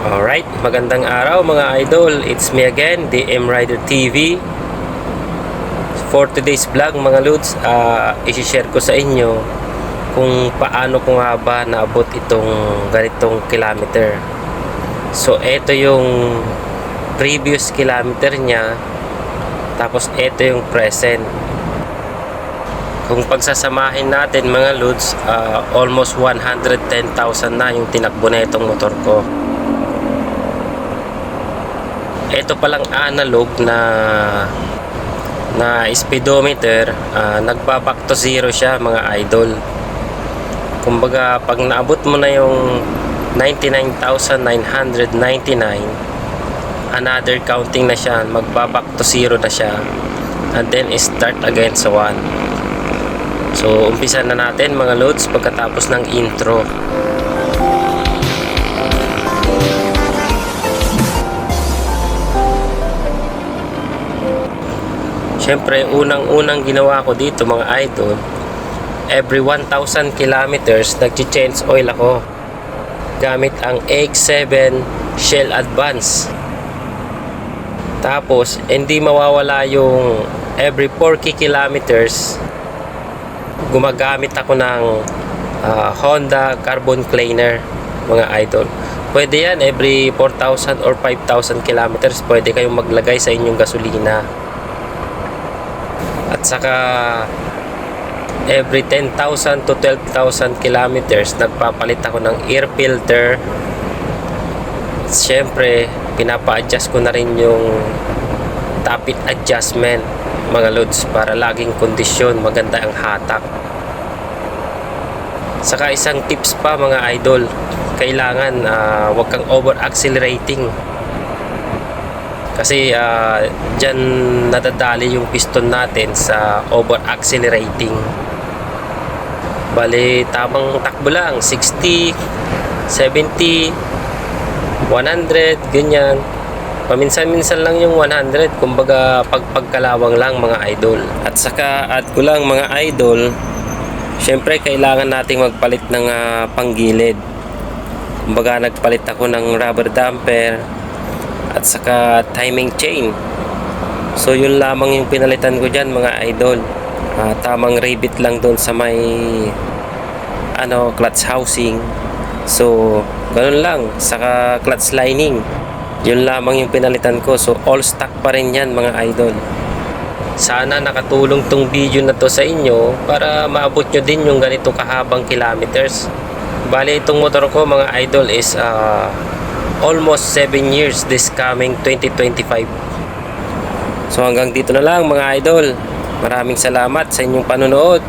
Alright, magandang araw mga idol. It's me again, DM Rider TV. For today's vlog mga lods, isi-share ko sa inyo kung paano ko nga ba naabot itong ganitong kilometer. So, ito yung previous kilometer niya, tapos ito yung present. Kung pagsasamahin natin mga lods, almost 110,000 na yung tinakbo na itong motor ko. Ito palang analog na speedometer, nagbaback to zero siya mga idol. Kumbaga pag naabot mo na yung 99,999, another counting na siya, magbaback to zero na siya, and then start again sa 1. So umpisa na natin mga loads pagkatapos ng intro. Siyempre, unang-unang ginawa ko dito mga idol, every 1,000 kilometers nag-change oil ako gamit ang AX7 Shell Advance. Tapos, hindi mawawala yung every 40 kilometers gumagamit ako ng Honda Carbon Cleaner mga idol. Pwede yan, every 4,000 or 5,000 kilometers pwede kayong maglagay sa inyong gasolina. At saka every 10,000 to 12,000 kilometers nagpapalit ako ng air filter. Siyempre pinapa-adjust ko na rin yung tappet adjustment mga loads para laging kondisyon, maganda ang hatak. Saka isang tips pa mga idol, kailangan wag kang over accelerating. Kasi dyan nadadali yung piston natin sa over accelerating. Bali tamang takbo lang, 60, 70, 100, ganyan. Paminsan-minsan lang yung 100, kumbaga pagkalawang lang mga idol. At saka add ko lang mga idol, syempre kailangan nating magpalit ng panggilid. Kumbaga nagpalit ako ng rubber damper at saka timing chain. So yun lamang yung pinalitan ko dyan mga idol. Tamang rivet lang doon sa may clutch housing. So ganun lang, saka clutch lining, yun lamang yung pinalitan ko. So all stock pa rin yan mga idol. Sana nakatulong tong video na to sa inyo para maabot nyo din yung ganito kahabang kilometers. Bali itong motor ko mga idol is almost 7 years this coming 2025. So hanggang dito na lang mga idol. Maraming salamat sa inyong panonood.